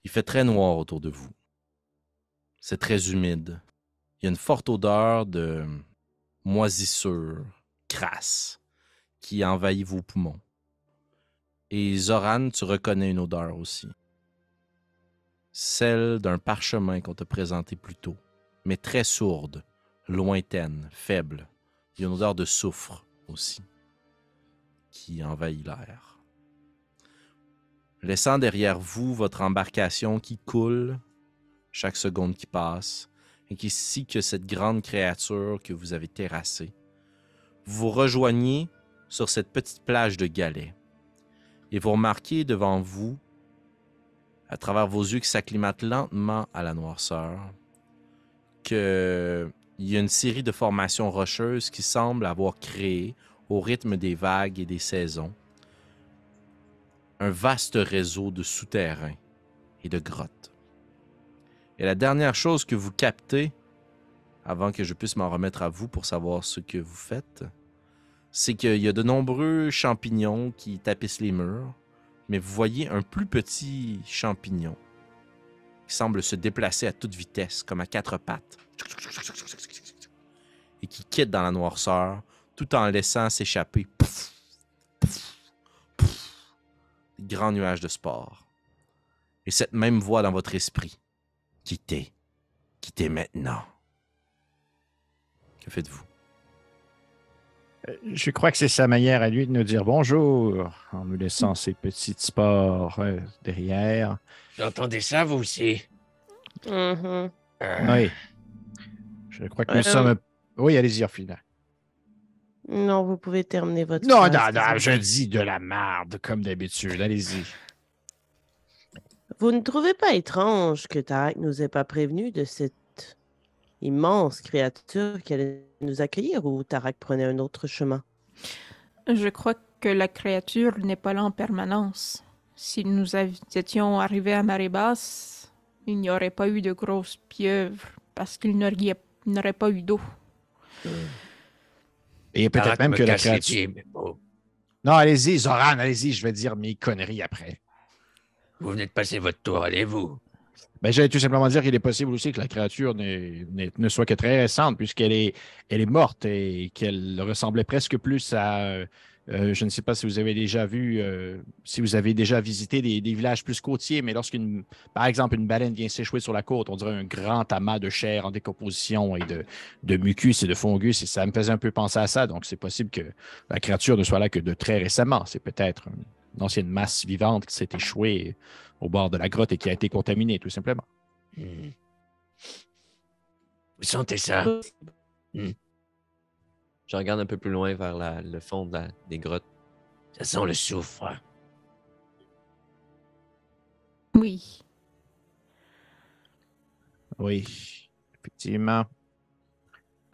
Il fait très noir autour de vous. C'est très humide. Il y a une forte odeur de moisissure crasse qui envahit vos poumons. Et Zoran, tu reconnais une odeur aussi. Celle d'un parchemin qu'on t'a présenté plus tôt, mais très sourde, lointaine, faible. Il y a une odeur de soufre aussi qui envahit l'air. Laissant derrière vous votre embarcation qui coule chaque seconde qui passe, ainsi que cette grande créature que vous avez terrassée, vous vous rejoignez sur cette petite plage de galets et vous remarquez devant vous, à travers vos yeux qui s'acclimatent lentement à la noirceur, qu'il y a une série de formations rocheuses qui semblent avoir créé, au rythme des vagues et des saisons, un vaste réseau de souterrains et de grottes. Et la dernière chose que vous captez, avant que je puisse m'en remettre à vous pour savoir ce que vous faites, c'est qu'il y a de nombreux champignons qui tapissent les murs, mais vous voyez un plus petit champignon qui semble se déplacer à toute vitesse, comme à quatre pattes, et qui quitte dans la noirceur, tout en laissant s'échapper des grands nuages de spores. Et cette même voix dans votre esprit, quittez, quittez maintenant. Que faites-vous? Je crois que c'est sa manière à lui de nous dire bonjour en nous laissant ces petites spores derrière. Vous entendez ça, vous aussi? Oui. Je crois que nous sommes... Oui, allez-y, Orphina. Non, vous pouvez terminer votre Non, phrase, non, je désolé. dis de la merde, comme d'habitude. Allez-y. Vous ne trouvez pas étrange que Tarak nous ait pas prévenu de cette immense créature qui allait nous accueillir ou Tarak prenait un autre chemin? Je crois que la créature n'est pas là en permanence. Si nous étions arrivés à marée basse, il n'y aurait pas eu de grosses pieuvres parce qu'il n'aurait pas eu d'eau. Et peut-être Tarak même me que la casse les créature... pieds, mais bon. Non, allez-y, Zoran, allez-y, je vais dire mes conneries après. Vous venez de passer votre tour, allez-vous. Ben, j'allais tout simplement dire qu'il est possible aussi que la créature ne soit que très récente, puisqu'elle est morte et qu'elle ressemblait presque plus à... je ne sais pas si vous avez déjà vu, si vous avez déjà visité des villages plus côtiers, mais par exemple, une baleine vient s'échouer sur la côte, on dirait un grand amas de chair en décomposition et de mucus et de fungus, et ça me faisait un peu penser à ça. Donc, c'est possible que la créature ne soit là que de très récemment. C'est peut-être une ancienne masse vivante qui s'est échouée au bord de la grotte et qui a été contaminée, tout simplement. Vous sentez ça? Je regarde un peu plus loin vers le fond des grottes. Ça sent le soufre. Oui. Oui, effectivement.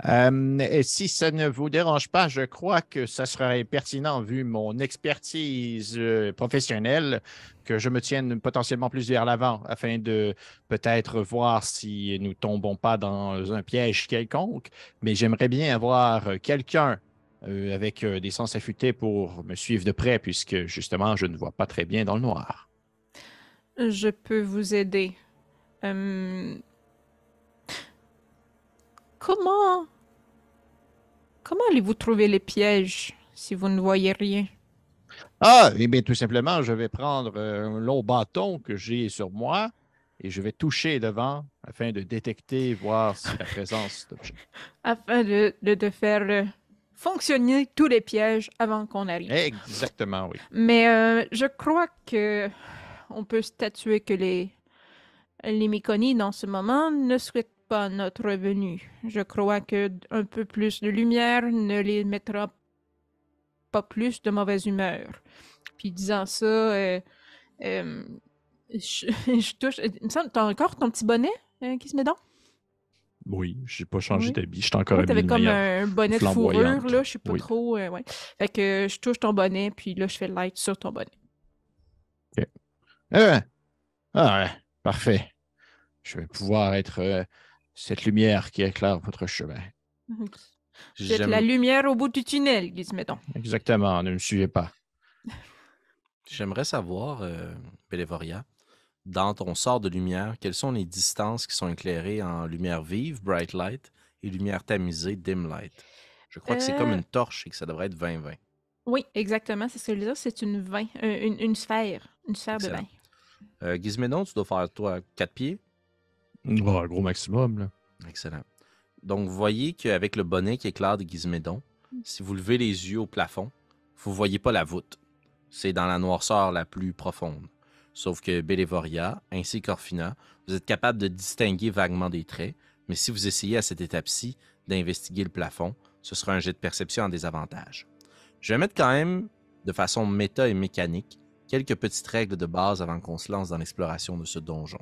Et si ça ne vous dérange pas, je crois que ça serait pertinent, vu mon expertise professionnelle, que je me tienne potentiellement plus vers l'avant afin de peut-être voir si nous tombons pas dans un piège quelconque. Mais j'aimerais bien avoir quelqu'un avec des sens affûtés pour me suivre de près, puisque justement, je ne vois pas très bien dans le noir. Je peux vous aider. Comment allez-vous trouver les pièges si vous ne voyez rien? Ah, eh bien, tout simplement, je vais prendre un long bâton que j'ai sur moi et je vais toucher devant afin de détecter, voir si la présence d'objets. Afin de faire fonctionner tous les pièges avant qu'on arrive. Exactement, oui. Mais je crois que on peut statuer que les Myconides, en ce moment, ne souhaitent pas notre venue. Je crois que un peu plus de lumière ne les mettra pas plus de mauvaise humeur. Puis disant ça, je touche... Il me semble, t'as encore ton petit bonnet qui se met dans? Oui, j'ai pas changé Oui. d'habit. Je suis encore Oui, habillé t'avais de comme manière un bonnet de fourrure, flamboyante. là, je sais pas Oui. trop. Ouais. Fait que je touche ton bonnet, puis là, je fais light sur ton bonnet. OK. Ouais, parfait. Je vais pouvoir être cette lumière qui éclaire votre chemin. C'est la lumière au bout du tunnel, mettons. Exactement, ne me suivez pas. J'aimerais savoir, Bélévoria, dans ton sort de lumière, quelles sont les distances qui sont éclairées en lumière vive, bright light, et lumière tamisée, dim light? Je crois que c'est comme Euh, une torche et que ça devrait être 20-20. Oui, exactement, c'est celui-là. C'est une vin, une sphère de Excellent. vin. Gizmédon, tu dois faire, toi, 4 pieds. Oh, un gros maximum, là. Excellent. Donc, vous voyez qu'avec le bonnet qui éclaire de Gizmédon, si vous levez les yeux au plafond, vous ne voyez pas la voûte. C'est dans la noirceur la plus profonde. Sauf que Bélévoria, ainsi qu'Orfina, vous êtes capable de distinguer vaguement des traits, mais si vous essayez à cette étape-ci d'investiguer le plafond, ce sera un jet de perception en désavantage. Je vais mettre quand même, de façon méta et mécanique, quelques petites règles de base avant qu'on se lance dans l'exploration de ce donjon.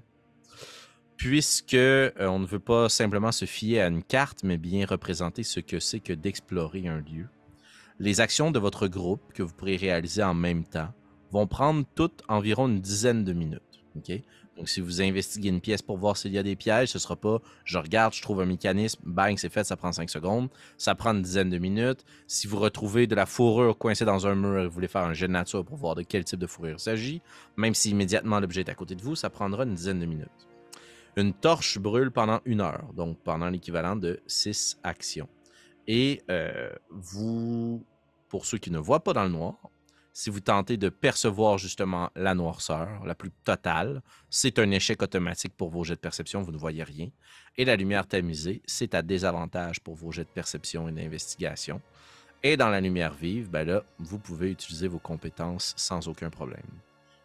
Puisque on ne veut pas simplement se fier à une carte, mais bien représenter ce que c'est que d'explorer un lieu. Les actions de votre groupe, que vous pourrez réaliser en même temps, vont prendre toutes environ une dizaine de minutes. Okay? Donc, si vous investiguez une pièce pour voir s'il y a des pièges, ce ne sera pas « je regarde, je trouve un mécanisme, bang, c'est fait, ça prend 5 secondes ». Ça prend une dizaine de minutes. Si vous retrouvez de la fourrure coincée dans un mur et vous voulez faire un jet de nature pour voir de quel type de fourrure il s'agit, même si immédiatement l'objet est à côté de vous, ça prendra une dizaine de minutes. Une torche brûle pendant 1 heure, donc pendant l'équivalent de 6 actions. Et vous, pour ceux qui ne voient pas dans le noir, si vous tentez de percevoir justement la noirceur, la plus totale, c'est un échec automatique pour vos jets de perception, vous ne voyez rien. Et la lumière tamisée, c'est à désavantage pour vos jets de perception et d'investigation. Et dans la lumière vive, ben là, vous pouvez utiliser vos compétences sans aucun problème.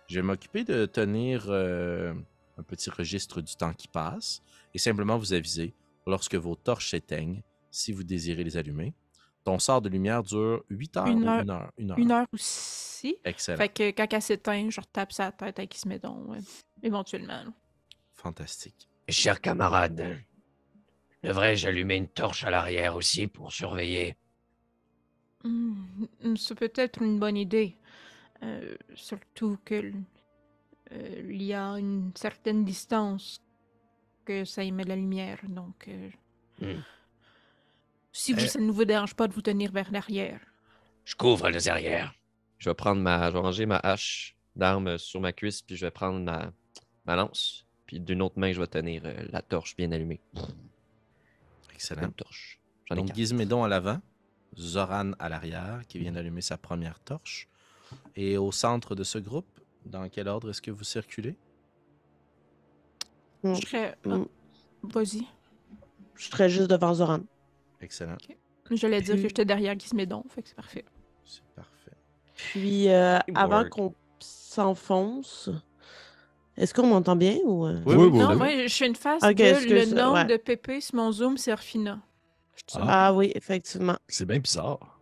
Je vais m'occuper de tenir un petit registre du temps qui passe et simplement vous aviser, lorsque vos torches s'éteignent, si vous désirez les allumer. Ton sort de lumière dure 8 heures Une ou heure. 1 heure? 1 heure. 1 heure aussi. Excellent. Fait que quand elle s'éteint, je retape sa tête avec Gizmédon, éventuellement. là. Fantastique. Cher camarade, devrais-je allumer une torche à l'arrière aussi pour surveiller? C'est peut-être une bonne idée. Surtout que il y a une certaine distance que ça émet de la lumière. Donc, si ça ne vous dérange pas de vous tenir vers l'arrière. Je couvre les arrières. Je vais ranger ma hache d'arme sur ma cuisse, puis je vais prendre ma lance. Puis d'une autre main, je vais tenir la torche bien allumée. Excellent. Une torche. J'en ai Donc, 4. Gizmédon à l'avant, Zoran à l'arrière, qui vient d'allumer sa première torche. Et au centre de ce groupe, dans quel ordre est-ce que vous circulez? Mm. Je serais... Mm. Vas-y. Je serais juste devant Zoran. Excellent. J'allais dire que Puis- j'étais derrière Gizmédon, fait que c'est parfait. C'est parfait. Puis, avant Teamwork. qu'on s'enfonce, est-ce qu'on m'entend bien ou... Oui, oui, Non, oui. moi, je fais une face Ok, de excuse, le nom ouais. de Pépé sur mon Zoom, c'est Orfina. Je dis ça. Ah oui, effectivement. C'est bien bizarre.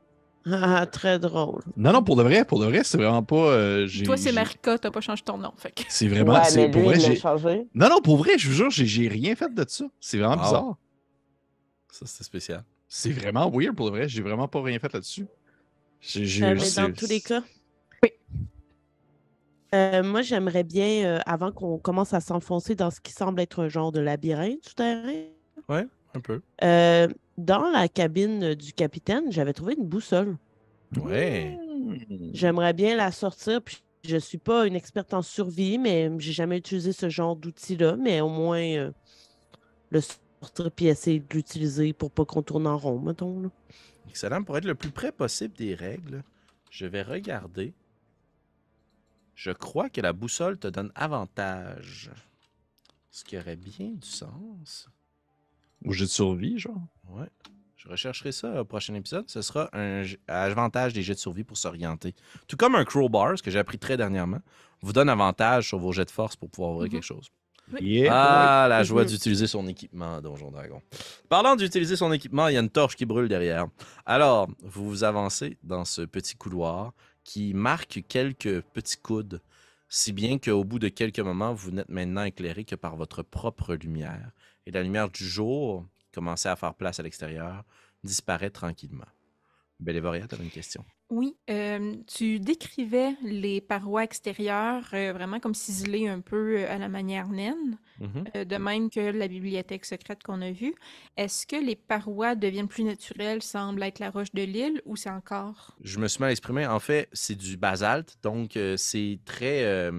Ah, très drôle. Non, pour de vrai, c'est vraiment pas. Toi, c'est Marika, t'as pas changé ton nom. Fait que... C'est vraiment. Ouais, c'est mais pour lui, vrai, il l'a j'ai. changé. Non, pour vrai, je vous jure, j'ai rien fait de ça. C'est vraiment Wow. bizarre. Ça, c'est spécial. C'est vraiment weird pour de vrai. J'ai vraiment pas rien fait là-dessus. Mais dans tous les cas... Oui. Moi, j'aimerais bien, avant qu'on commence à s'enfoncer dans ce qui semble être un genre de labyrinthe souterrain, Ouais, un peu. dans la cabine du capitaine, j'avais trouvé une boussole. Ouais. J'aimerais bien la sortir, puis je suis pas une experte en survie, mais j'ai jamais utilisé ce genre d'outil-là, mais au moins le sortir puis essayer de l'utiliser pour pas qu'on tourne en rond, mettons. Là. Excellent. Pour être le plus près possible des règles, je vais regarder. Je crois que la boussole te donne avantage. Ce qui aurait bien du sens. Au jeu de survie, genre. Ouais. Je rechercherai ça au prochain épisode. Ce sera un avantage des jets de survie pour s'orienter. Tout comme un crowbar, ce que j'ai appris très dernièrement, vous donne avantage sur vos jets de force pour pouvoir ouvrir quelque chose. Yeah. Ah, la joie d'utiliser son équipement, Donjon Dragon. Parlant d'utiliser son équipement, il y a une torche qui brûle derrière. Alors, vous vous avancez dans ce petit couloir qui marque quelques petits coudes, si bien qu'au bout de quelques moments, vous n'êtes maintenant éclairé que par votre propre lumière. Et la lumière du jour, qui commençait à faire place à l'extérieur, disparaît tranquillement. Bélévoria, tu avais une question. Oui, tu décrivais les parois extérieures vraiment comme ciselées un peu à la manière naine, de même que la bibliothèque secrète qu'on a vue. Est-ce que les parois deviennent plus naturelles, semblent être la roche de l'île, ou c'est encore... Je me suis mal exprimé. En fait, c'est du basalte, donc c'est très...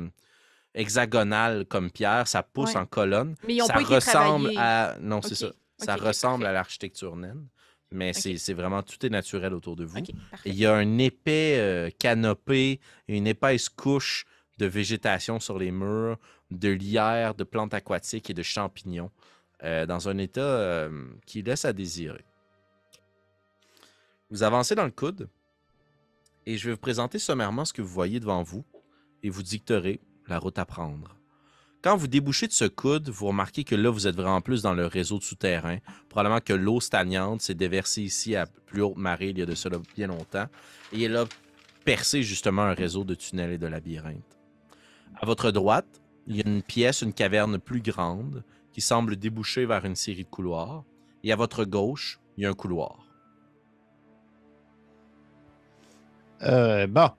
hexagonal comme pierre, ça pousse Ouais. en colonne. Mais ils n'ont Ça pas été ressemble travaillés. à... Non, c'est Ok. ça. Ça Ok, ressemble parfait. à l'architecture naine, mais Ok. c'est vraiment... Tout est naturel autour de vous. Ok, Et parfait. il y a un épais canopé, une épaisse couche de végétation sur les murs, de lierre, de plantes aquatiques et de champignons, dans un état qui laisse à désirer. Vous avancez dans le coude et je vais vous présenter sommairement ce que vous voyez devant vous et vous dicterez la route à prendre. Quand vous débouchez de ce coude, vous remarquez que là, vous êtes vraiment plus dans le réseau de souterrain. Probablement que l'eau stagnante s'est déversée ici à plus haute marée il y a de cela bien longtemps. Et elle a percé justement un réseau de tunnels et de labyrinthes. À votre droite, il y a une pièce, une caverne plus grande qui semble déboucher vers une série de couloirs. Et à votre gauche, il y a un couloir. Bon,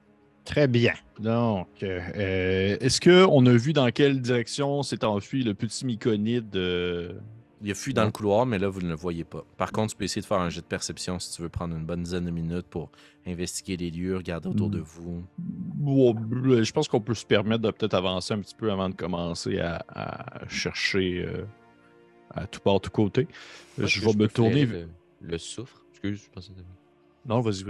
très bien. Donc, est-ce qu'on a vu dans quelle direction s'est enfui le petit myconide? Il a fui dans le couloir, mais là, vous ne le voyez pas. Par contre, tu peux essayer de faire un jet de perception si tu veux prendre une bonne dizaine de minutes pour investiguer les lieux, regarder autour de vous. Bon, je pense qu'on peut se permettre de peut-être avancer un petit peu avant de commencer à chercher à tout part, tout côté. Je vais me tourner. Le soufre. Excuse, je pensais. Non, vas-y.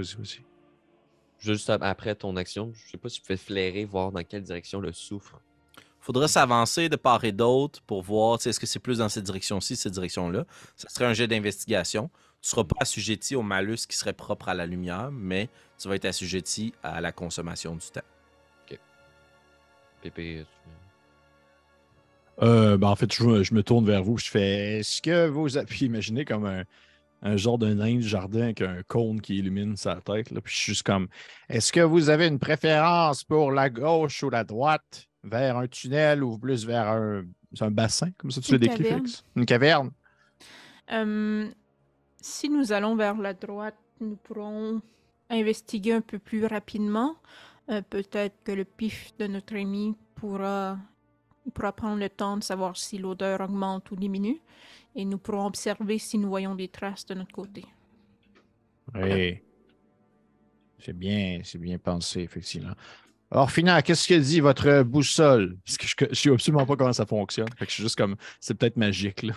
Juste après ton action, je sais pas si tu peux flairer, voir dans quelle direction le soufre. Faudra s'avancer de part et d'autre pour voir est-ce que c'est plus dans cette direction-ci, cette direction-là. Ça serait un jet d'investigation. Tu ne seras pas assujetti au malus qui serait propre à la lumière, mais tu vas être assujetti à la consommation du temps. Ok. Pépé, Ben, en fait, je me tourne vers vous. Je fais est-ce que vous avez. Puis imaginez comme un genre de nain du jardin avec un cône qui illumine sa tête. Là. Puis je suis juste comme est-ce que vous avez une préférence pour la gauche ou la droite, vers un tunnel ou plus vers un bassin, comme ça tu le décris, caverne. Félix? Une caverne? Si nous allons vers la droite, nous pourrons investiguer un peu plus rapidement. Peut-être que le pif de notre ami pourra prendre le temps de savoir si l'odeur augmente ou diminue. Et nous pourrons observer si nous voyons des traces de notre côté. Oui. C'est bien pensé, effectivement. Alors, Fina, qu'est-ce que dit votre boussole? Parce que je ne sais absolument pas comment ça fonctionne. Fait que je suis juste comme, c'est peut-être magique, là.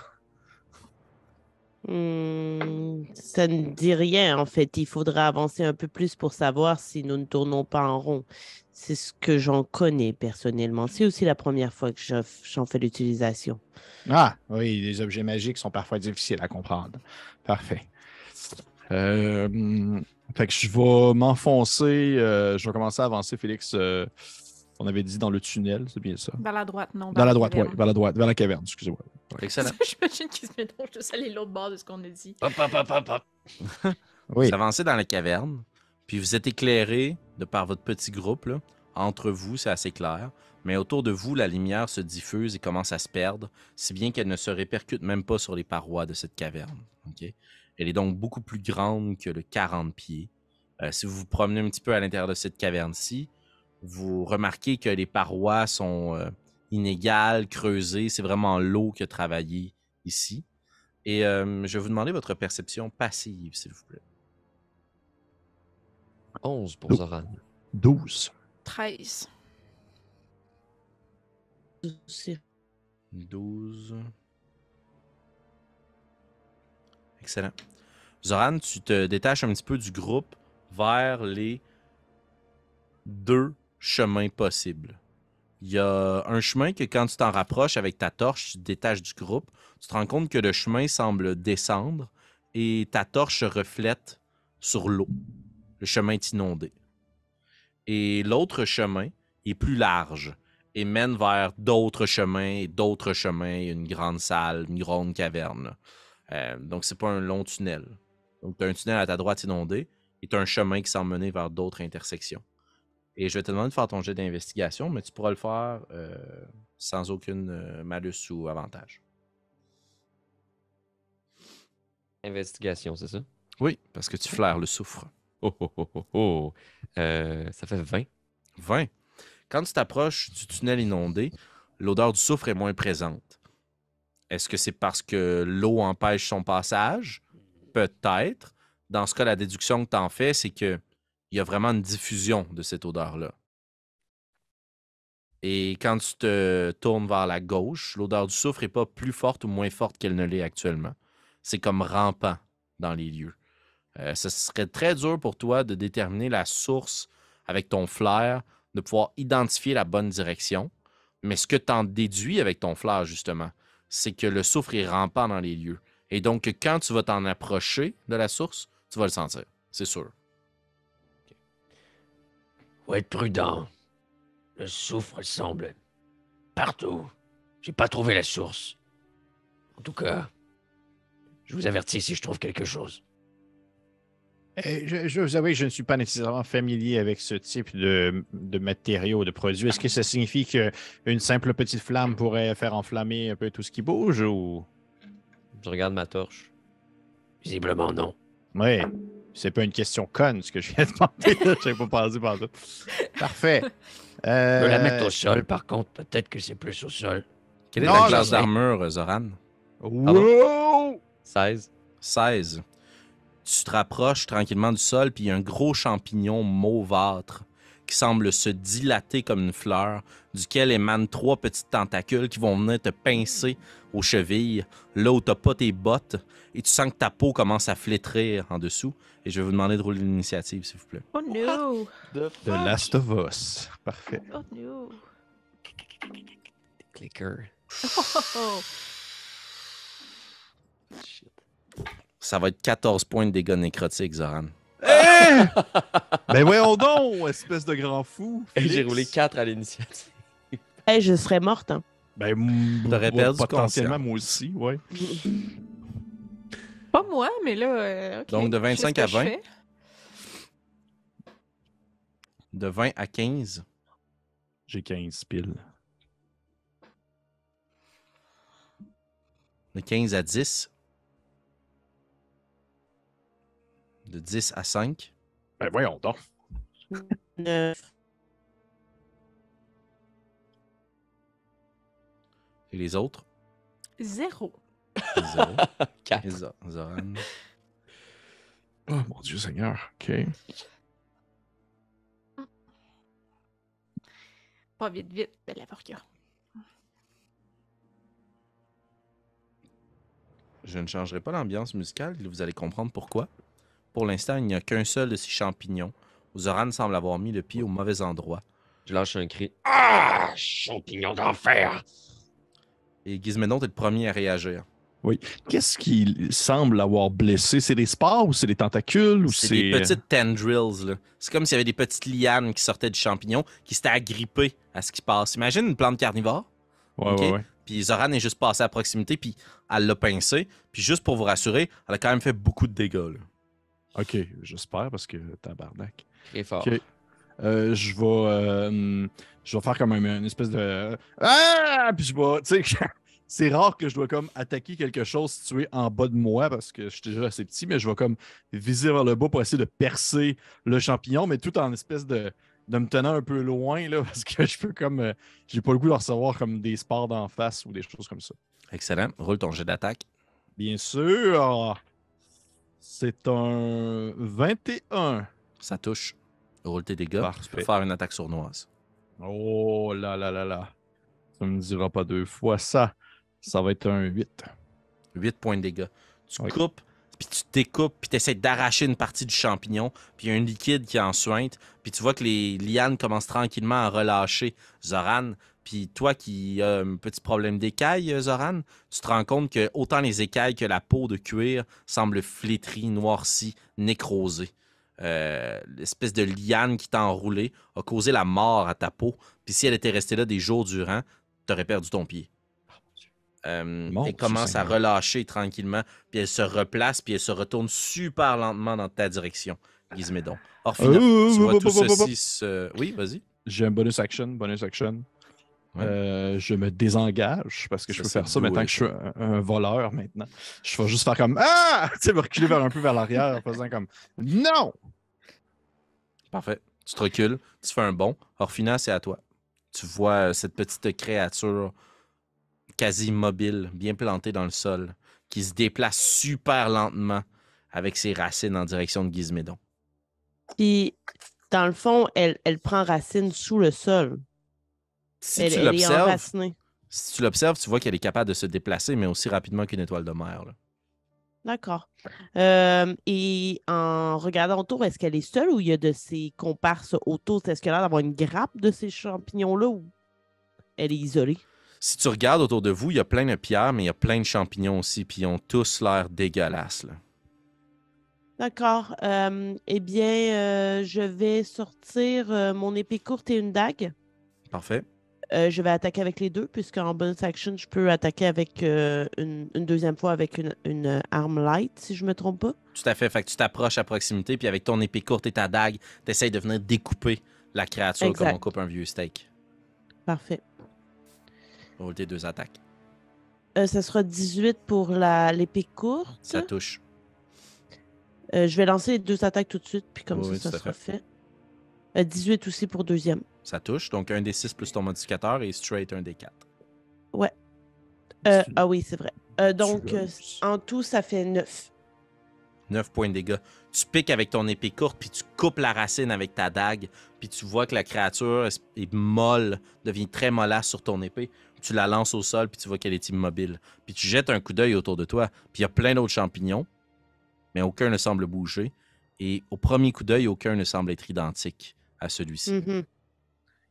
Ça ne dit rien, en fait. Il faudra avancer un peu plus pour savoir si nous ne tournons pas en rond. C'est ce que j'en connais personnellement. C'est aussi la première fois que j'en fais l'utilisation. Ah, oui, les objets magiques sont parfois difficiles à comprendre. Parfait. Fait que je vais m'enfoncer. Je vais commencer à avancer, Félix. On avait dit dans le tunnel, c'est bien ça? Vers la droite, non. Dans la droite, oui. caverne. Vers la droite, vers la caverne, excusez-moi. Excellent. J'imagine qu'il se met donc juste aller l'autre bord de ce qu'on a dit. Hop. Oui. Vous avancez dans la caverne, puis vous êtes éclairé de par votre petit groupe. Là. Entre vous, c'est assez clair. Mais autour de vous, la lumière se diffuse et commence à se perdre, si bien qu'elle ne se répercute même pas sur les parois de cette caverne. Okay? Elle est donc beaucoup plus grande que le 40 pieds. Si vous vous promenez un petit peu à l'intérieur de cette caverne-ci, vous remarquez que les parois sont inégales, creusées. C'est vraiment l'eau qui a travaillé ici. Et je vais vous demander votre perception passive, s'il vous plaît. 11 pour Oh. Zoran. 12. 13. C'est 12. Excellent. Zoran, tu te détaches un petit peu du groupe vers les 2 chemins possibles. Il y a un chemin que quand tu t'en rapproches avec ta torche, tu te détaches du groupe, tu te rends compte que le chemin semble descendre et ta torche se reflète sur l'eau. Le chemin est inondé. Et l'autre chemin est plus large et mène vers d'autres chemins, une grande salle, une grande caverne. Donc, c'est pas un long tunnel. Donc, tu as un tunnel à ta droite inondé et tu as un chemin qui semble mener vers d'autres intersections. Et je vais te demander de faire ton jet d'investigation, mais tu pourras le faire sans aucune malus ou avantage. Investigation, c'est ça? Oui, parce que tu flaires le soufre. Oh. Ça fait 20. 20. Quand tu t'approches du tunnel inondé, l'odeur du soufre est moins présente. Est-ce que c'est parce que l'eau empêche son passage? Peut-être. Dans ce cas, la déduction que tu en fais, c'est qu'il y a vraiment une diffusion de cette odeur-là. Et quand tu te tournes vers la gauche, l'odeur du soufre n'est pas plus forte ou moins forte qu'elle ne l'est actuellement. C'est comme rampant dans les lieux. Ce serait très dur pour toi de déterminer la source avec ton flair, de pouvoir identifier la bonne direction. Mais ce que tu en déduis avec ton flair, justement, c'est que le soufre est rampant dans les lieux. Et donc, quand tu vas t'en approcher de la source, tu vas le sentir. C'est sûr. Faut être prudent. Le soufre semble partout. J'ai pas trouvé la source. En tout cas, je vous avertis si je trouve quelque chose. Je vous avoue que je ne suis pas nécessairement familier avec ce type de matériaux, de produits. Est-ce que ça signifie qu'une simple petite flamme pourrait faire enflammer un peu tout ce qui bouge ou... Je regarde ma torche. Visiblement, non. Oui, c'est pas une question conne ce que je viens de demander. Je n'ai pas pensé par ça. Parfait. Je peux la mettre au sol, par contre. Peut-être que c'est plus au sol. Quelle est Non, ta non, classe mais- d'armure, Zoran? Wow! 16. 16. Tu te rapproches tranquillement du sol, puis il y a un gros champignon mauvâtre qui semble se dilater comme une fleur, duquel émanent 3 petites tentacules qui vont venir te pincer aux chevilles, là où tu n'as pas tes bottes, et tu sens que ta peau commence à flétrir en dessous. Et je vais vous demander de rouler l'initiative, s'il vous plaît. Oh no! The Last of Us. Parfait. Oh no! Clicker. Oh. Shit. Ça va être 14 points de dégâts nécrotiques, Zoran. Ben voyons donc, espèce de grand fou. J'ai Félix. roulé 4 à l'initiative. Hey, je serais morte. Hein. Ben, T'aurais perdu potentiellement, conscience. moi aussi, ouais. Pas moi, mais là. OK. Donc, de 25 Je sais ce à que je 20. fais. De 20 à 15. J'ai 15 piles. De 15 à 10. De 10 à 5. Ben voyons donc. 9. Et les autres? 0. 0. 4. Et Zoran. Oh mon Dieu Seigneur. OK. Pas vite, vite, de l'avocat. Je ne changerai pas l'ambiance musicale, vous allez comprendre pourquoi. Pour l'instant, il n'y a qu'un seul de ces champignons. Zoran semble avoir mis le pied au mauvais endroit. Je lâche un cri. Ah! Champignon d'enfer! Et Gizmédon est le premier à réagir. Qu'est-ce qui semble avoir blessé? C'est des spores ou c'est des tentacules ou C'est c'est... des petites tendrils, là. C'est comme s'il y avait des petites lianes qui sortaient du champignon, qui s'étaient agrippées à ce qui passe. Imagine une plante carnivore. Ouais, OK? ouais. Puis Zoran est juste passé à proximité, puis elle l'a pincé. Puis juste pour vous rassurer, elle a quand même fait beaucoup de dégâts, là. OK, j'espère parce que tabarnak. Très fort. OK. Je vais faire comme une espèce de... Ah! Puis je vais... Tu sais, c'est rare que je dois comme attaquer quelque chose situé en bas de moi parce que je suis déjà assez petit, mais je vais comme viser vers le bas pour essayer de percer le champignon, mais tout en espèce de me tenant un peu loin, là, parce que je peux comme... j'ai pas le goût de recevoir comme des spores d'en face ou des choses comme ça. Excellent. Roule ton jet d'attaque. Bien sûr! C'est un 21. Ça touche. Roule tes dégâts. Parfait. Tu peux faire une attaque sournoise. Oh là là là là. Ça me dira pas 2 fois ça. Ça va être un 8. 8 points de dégâts. Tu Oui. coupes, puis tu découpes, puis tu essaies d'arracher une partie du champignon, puis il y a un liquide qui en suinte, puis tu vois que les lianes commencent tranquillement à relâcher Zoran. Puis toi qui as un petit problème d'écailles, Zoran, tu te rends compte que autant les écailles que la peau de cuir semblent flétries, noircies, nécrosées. L'espèce de liane qui t'a enroulé a causé la mort à ta peau. Puis si elle était restée là des jours durant, tu aurais perdu ton pied. Mon Elle commence à Seigneur. relâcher tranquillement, puis elle se replace, puis elle se retourne super lentement dans ta direction, Gizmédon. Orphina, tu vois tout ceci se... Oui, vas-y. J'ai un bonus action. Ouais. Je me désengage parce que je Ça, peux c'est faire ça doux, maintenant que je suis un voleur maintenant. Je vais juste faire comme Ah! Tu sais, me reculer un peu vers l'arrière en faisant comme Non! Parfait. Tu te recules, tu fais un bond. Orphina, c'est à toi. Tu vois cette petite créature quasi immobile, bien plantée dans le sol, qui se déplace super lentement avec ses racines en direction de Gizmédon. Puis, dans le fond, elle prend racine sous le sol. Si Elle tu est l'observes, enracinée. si tu l'observes, tu vois qu'elle est capable de se déplacer, mais aussi rapidement qu'une étoile de mer. Là. D'accord. Et en regardant autour, est-ce qu'elle est seule ou il y a de ses comparses autour? Est-ce qu'elle a l'air d'avoir une grappe de ces champignons-là ou elle est isolée? Si tu regardes autour de vous, il y a plein de pierres, mais il y a plein de champignons aussi, puis ils ont tous l'air dégueulasses. Là. D'accord. Eh bien, je vais sortir mon épée courte et une dague. Parfait. Je vais attaquer avec les deux, puisqu'en bonus action, je peux attaquer avec une deuxième fois avec une arme light, si je me trompe pas. Tout à fait. Fait que tu t'approches à proximité, puis avec ton épée courte et ta dague, tu essaies de venir découper la créature Exact. comme on coupe un vieux steak. Parfait. Roule tes 2 attaques. Ça sera 18 pour l'épée courte. Ça touche. Je vais lancer les 2 attaques tout de suite, puis comme Oui, ça tout à sera fait. 18 aussi pour deuxième. Ça touche. Donc, un des 6 plus ton modificateur et straight un des 4. Ouais. Ah oui, c'est vrai. Donc, en tout, ça fait 9. 9 points de dégâts. Tu piques avec ton épée courte, puis tu coupes la racine avec ta dague, puis tu vois que la créature est molle, devient très mollasse sur ton épée. Tu la lances au sol, puis tu vois qu'elle est immobile. Puis tu jettes un coup d'œil autour de toi, puis il y a plein d'autres champignons, mais aucun ne semble bouger. Et au premier coup d'œil, aucun ne semble être identique à celui-ci. Mhm.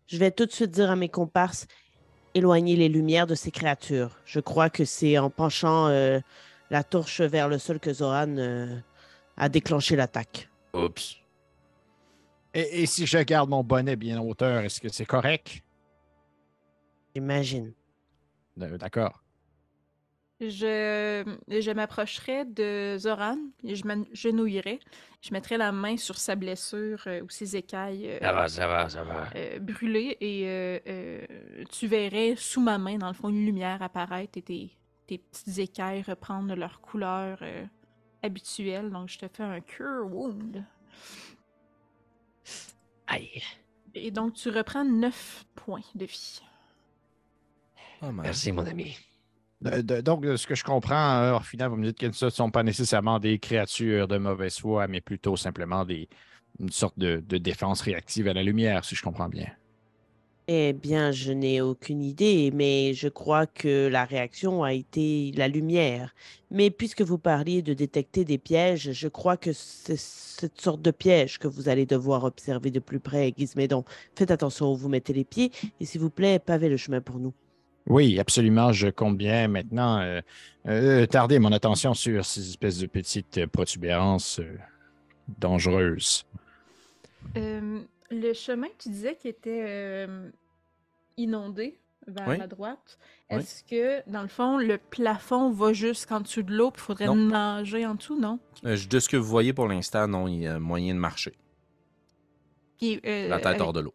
Je vais tout de suite dire à mes comparses, éloignez les lumières de ces créatures. Je crois que c'est en penchant la torche vers le sol que Zoran a déclenché l'attaque. Oups. Et si je garde mon bonnet bien en hauteur, est-ce que c'est correct? J'imagine. D'accord. Je m'approcherai de Zoran et je m'agenouillerai. Je mettrai la main sur sa blessure ou ses écailles Ça va. brûlées et tu verrais sous ma main, dans le fond, une lumière apparaître et tes petites écailles reprendre leur couleur habituelle. Donc, je te fais un Cure Wound. Aïe. Et donc, tu reprends 9 points de vie. Oh, man. Merci, mon ami. Donc, de ce que je comprends, au final, vous me dites que ce ne sont pas nécessairement des créatures de mauvaise foi, mais plutôt simplement une sorte de défense réactive à la lumière, si je comprends bien. Eh bien, je n'ai aucune idée, mais je crois que la réaction a été la lumière. Mais puisque vous parliez de détecter des pièges, je crois que c'est cette sorte de piège que vous allez devoir observer de plus près, Gizmédon. Faites attention où vous mettez les pieds et s'il vous plaît, pavez le chemin pour nous. Oui, absolument. Je compte bien maintenant tarder mon attention sur ces espèces de petites protubérances dangereuses. Le chemin, tu disais qu'il était inondé vers Oui. la droite. Oui. Est-ce que, dans le fond, le plafond va jusqu'en dessous de l'eau, puis il faudrait Non. nager en dessous, non? De ce que vous voyez pour l'instant, non, il y a moyen de marcher. Puis, La tête hors de l'eau.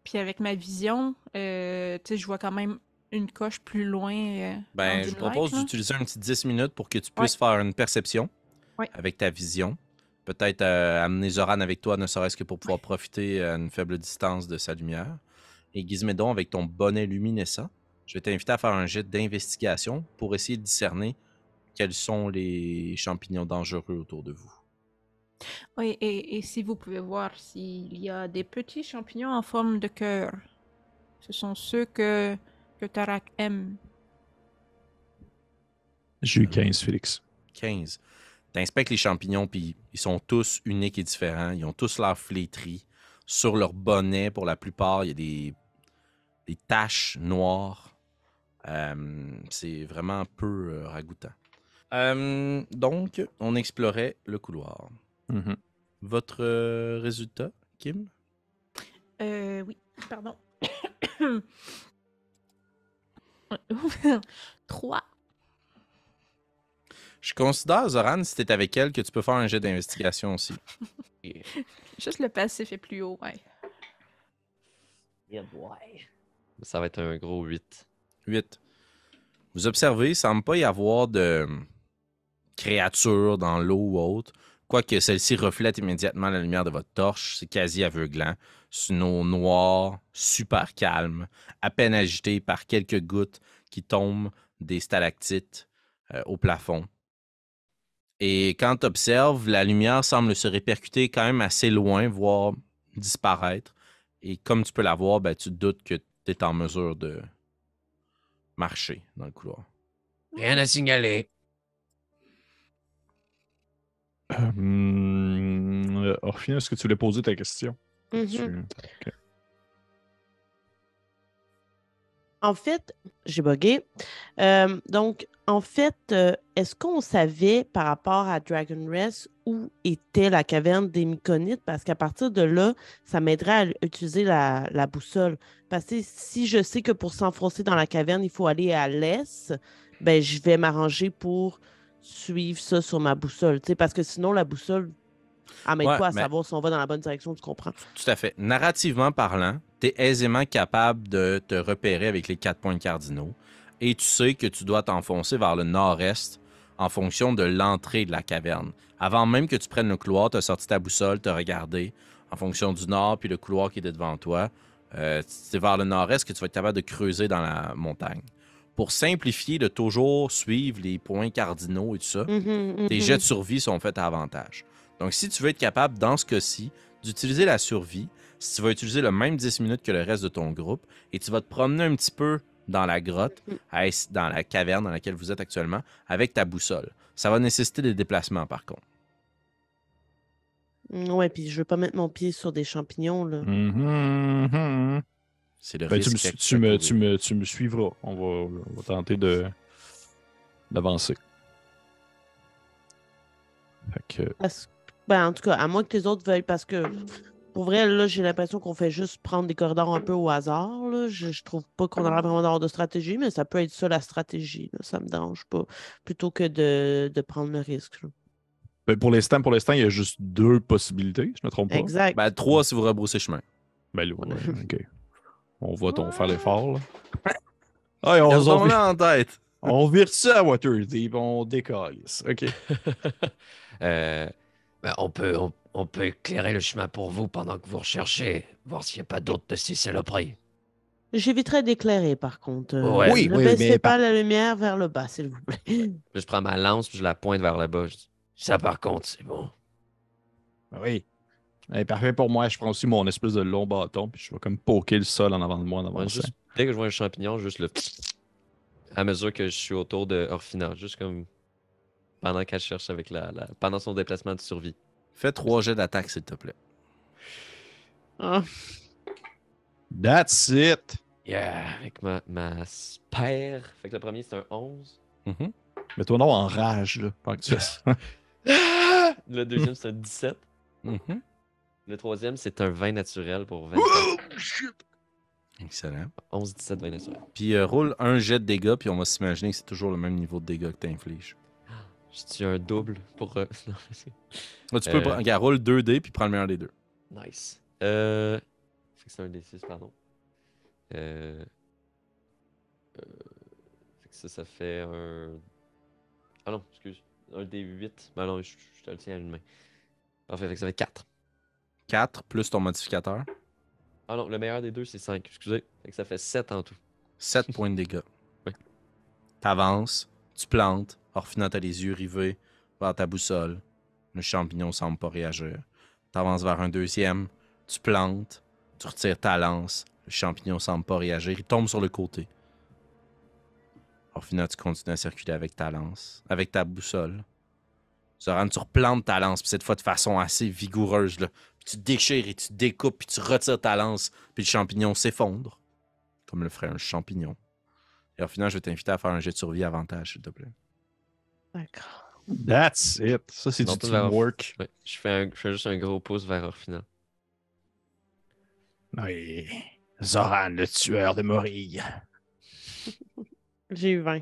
puis avec ma vision, tu sais, je vois quand même une coche plus loin. Ben, dans je du propose light, là. d'utiliser un petit 10 minutes pour que tu puisses faire une perception Ouais. avec ta vision. Peut-être amener Zoran avec toi, ne serait-ce que pour pouvoir profiter à une faible distance de sa lumière. Et Gizmédon, avec ton bonnet luminescent, je vais t'inviter à faire un jet d'investigation pour essayer de discerner quels sont les champignons dangereux autour de vous. Oui, et si vous pouvez voir s'il y a des petits champignons en forme de cœur. Ce sont ceux que Tarak aime. J'ai eu 15, Félix. 15. T'inspectes les champignons, puis ils sont tous uniques et différents. Ils ont tous l'air flétris. Sur leur bonnet, pour la plupart, il y a des taches noires. C'est vraiment un peu ragoûtant. Donc, on explorait le couloir. Mhm. Votre résultat, Kim? Oui, pardon. 3. Je considère, Zoran, si t'es avec elle, que tu peux faire un jet d'investigation aussi. Juste le passif est plus haut, ouais. Yeah, boy. Ça va être un gros 8. 8. Vous observez, il ne semble pas y avoir de créatures dans l'eau ou autre. Quoique celle-ci reflète immédiatement la lumière de votre torche, c'est quasi aveuglant. C'est une eau noire, super calme, à peine agitée par quelques gouttes qui tombent des stalactites au plafond. Et quand tu observes, la lumière semble se répercuter quand même assez loin, voire disparaître. Et comme tu peux la voir, ben, tu te doutes que tu tu es en mesure de marcher dans le couloir. Rien à signaler. Orphina, est-ce que tu voulais poser ta question? Mhm. Ok. En fait, j'ai bugué. Donc, en fait, est-ce qu'on savait par rapport à Dragon Rest où était la caverne des Myconites? Parce qu'à partir de là, ça m'aiderait à utiliser la boussole. Parce que si je sais que pour s'enfoncer dans la caverne, il faut aller à l'est, ben, je vais m'arranger pour suivre ça sur ma boussole. Parce que sinon, la boussole, elle m'aide Ouais, pas à mais savoir si on va dans la bonne direction, tu comprends? tout à fait. Narrativement parlant, tu es aisément capable de te repérer avec les 4 points cardinaux et tu sais que tu dois t'enfoncer vers le nord-est en fonction de l'entrée de la caverne. Avant même que tu prennes le couloir, tu as sorti ta boussole, tu as regardé en fonction du nord puis le couloir qui était devant toi. C'est vers le nord-est que tu vas être capable de creuser dans la montagne. Pour simplifier de toujours suivre les points cardinaux et tout ça, tes jets de survie sont faits à avantage. Donc, si tu veux être capable, dans ce cas-ci, d'utiliser la survie, si tu vas utiliser le même 10 minutes que le reste de ton groupe, et tu vas te promener un petit peu dans la grotte, dans la caverne dans laquelle vous êtes actuellement, avec ta boussole. Ça va nécessiter des déplacements, par contre. Ouais, puis je veux pas mettre mon pied sur des champignons, là. C'est le Ben, risque que tu vas courir. tu me suivras. On va tenter d'avancer. Fait que... Ben, en tout cas, à moins que les autres veuillent, parce que pour vrai, là, j'ai l'impression qu'on fait juste prendre des corridors un peu au hasard. Là. Je trouve pas qu'on a vraiment d'avoir de stratégie, mais ça peut être ça la stratégie. Là. Ça me dérange pas. Plutôt que de prendre le risque. Là. Ben, pour l'instant, il y a juste 2 possibilités, je me trompe pas. Exact. Ben, 3 si vous rebroussez chemin. Ben là, Ouais. OK. On va faire l'effort, là. Ah, Gardons-le en tête. on vire ça à Waterdeep, on décolle. OK. Ben, on peut éclairer le chemin pour vous pendant que vous recherchez, voir s'il n'y a pas d'autres de ces saloperies. J'éviterai d'éclairer, par contre. Ouais. Oui, ne oui, baissez mais pas la lumière vers le bas, s'il vous plaît. Puis je prends ma lance puis je la pointe vers le bas. Je dis, Ça, par contre, c'est bon. Oui. Eh, parfait pour moi. Je prends aussi mon espèce de long bâton, puis je vais comme poker le sol en avant de moi en ouais, avançant. juste, dès que je vois un champignon, juste le à mesure que je suis autour de Orphina, juste comme pendant qu'elle cherche avec pendant son déplacement de survie. Fais 3 jets d'attaque, s'il te plaît. Ah. That's it! Yeah, avec ma spare. Fait que le premier c'est un 11. Mhm. Mets-toi non en rage, là, pendant que tu fais ça. Le deuxième c'est un 17. Mhm. Le troisième c'est un 20 naturel pour 24. Excellent. 11, 17, 20 naturel. Puis roule un jet de dégâts, puis on va s'imaginer que c'est toujours le même niveau de dégâts que tu infliges. Je tue un double pour. Non, Là, tu peux regarde, roule 2 dés, puis prends le meilleur des deux. nice. Fait que c'est un D6, pardon. Fait que ça fait un. Ah non, excuse. Un D8. Ben non, je te le tiens à une main. Parfait, fait que ça fait 4. 4 plus ton modificateur. Ah non, le meilleur des deux, c'est 5. Excusez. Fait que ça fait 7 en tout. 7 points de dégâts. Oui. T'avances, tu plantes. Orphina, t'as les yeux rivés vers ta boussole. Le champignon semble pas réagir. T'avances vers un deuxième. Tu plantes. Tu retires ta lance. Le champignon semble pas réagir. Il tombe sur le côté. Orphina, tu continues à circuler avec ta lance. Avec ta boussole. Zoran, tu replantes ta lance. Puis cette fois de façon assez vigoureuse. Là. Puis tu déchires et tu découpes. Puis tu retires ta lance. Puis le champignon s'effondre. Comme le ferait un champignon. Et au final, je vais t'inviter à faire un jet de survie avantage, s'il te plaît. D'accord. That's it. Ça, c'est Non, du tout vers teamwork. Ouais, je fais juste un gros pouce vers Orphina. Oui. Zoran, le tueur de Morille. J'ai eu 20.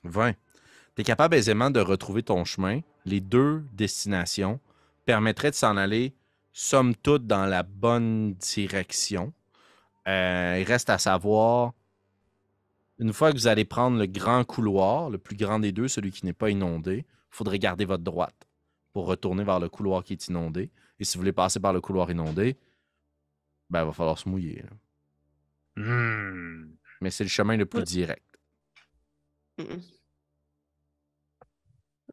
20. Tu es capable aisément de retrouver ton chemin. Les 2 destinations permettraient de s'en aller, somme toute, dans la bonne direction. Il reste à savoir, une fois que vous allez prendre le grand couloir, le plus grand des deux, celui qui n'est pas inondé, il faudrait garder votre droite pour retourner vers le couloir qui est inondé. Et si vous voulez passer par le couloir inondé, ben, il va falloir se mouiller. Là. Mais c'est le chemin le plus direct.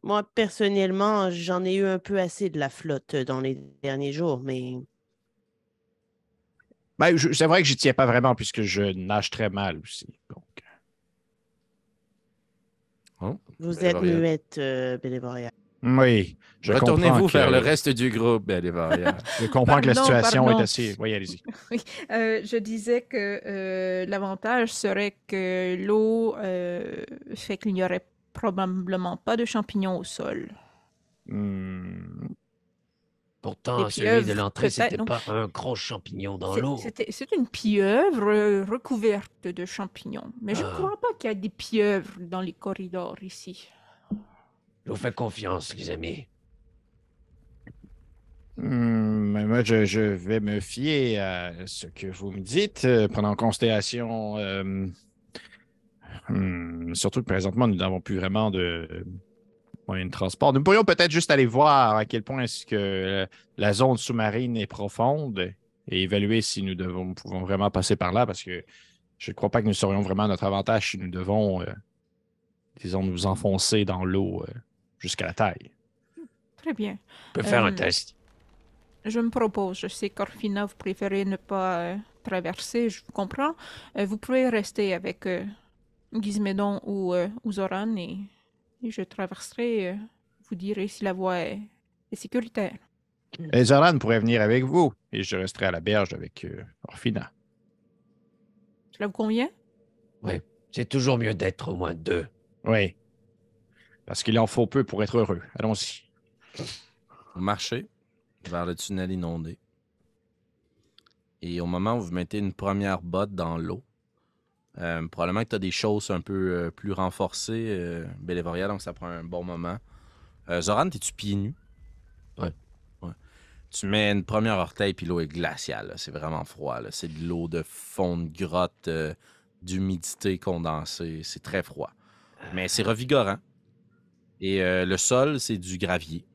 Moi, personnellement, j'en ai eu un peu assez de la flotte dans les derniers jours, mais Ben, c'est vrai que j'y tiens pas vraiment puisque je nage très mal aussi. Donc, Oh, Vous êtes Bélévoria. muette, Bélévoria. oui, je comprends Retournez-vous que, vers le reste du groupe, Bélévoria. je comprends que la Pardon, situation pardon. est assez... Oui, allez-y. Je disais que l'avantage serait que l'eau fait qu'il n'y aurait probablement pas de champignons au sol. Hmm, Pourtant, Des celui de pieuvres, l'entrée, peut-être, c'était non? pas un gros champignon dans l'eau. C'est une pieuvre recouverte de champignons. Mais je ne Ah. crois pas qu'il y a des pieuvres dans les corridors ici. Je vous fais confiance, les amis. mais moi, je vais me fier à ce que vous me dites, prenant en considération, surtout que présentement, nous n'avons plus vraiment de moyens de transport. Nous pourrions peut-être juste aller voir à quel point est-ce que la zone sous-marine est profonde et évaluer si nous pouvons vraiment passer par là, parce que je ne crois pas que nous serions vraiment à notre avantage si nous devons, disons, nous enfoncer dans l'eau jusqu'à la taille. Très bien. On peut faire un Euh, test. Je me propose, je sais qu'Orfina, vous préférez ne pas traverser, je vous comprends. Vous pouvez rester avec Gizmédon ou Zoran et je traverserai, vous direz si la voie est sécuritaire. Et Zoran pourrait venir avec vous et je resterai à la berge avec Orfina. Cela vous convient? Oui, c'est toujours mieux d'être au moins deux. Oui. Parce qu'il en faut peu pour être heureux. Allons-y. Vous marchez vers le tunnel inondé. Et au moment où vous mettez une première botte dans l'eau, probablement que tu as des choses un peu plus renforcées, Bélévoria, donc ça prend un bon moment. Zoran, t'es-tu pieds nus? Ouais. Tu mets une première orteil, puis l'eau est glaciale. Là. C'est vraiment froid. Là. C'est de l'eau de fond de grotte, d'humidité condensée. C'est très froid. Mais c'est revigorant. Et le sol, c'est du gravier.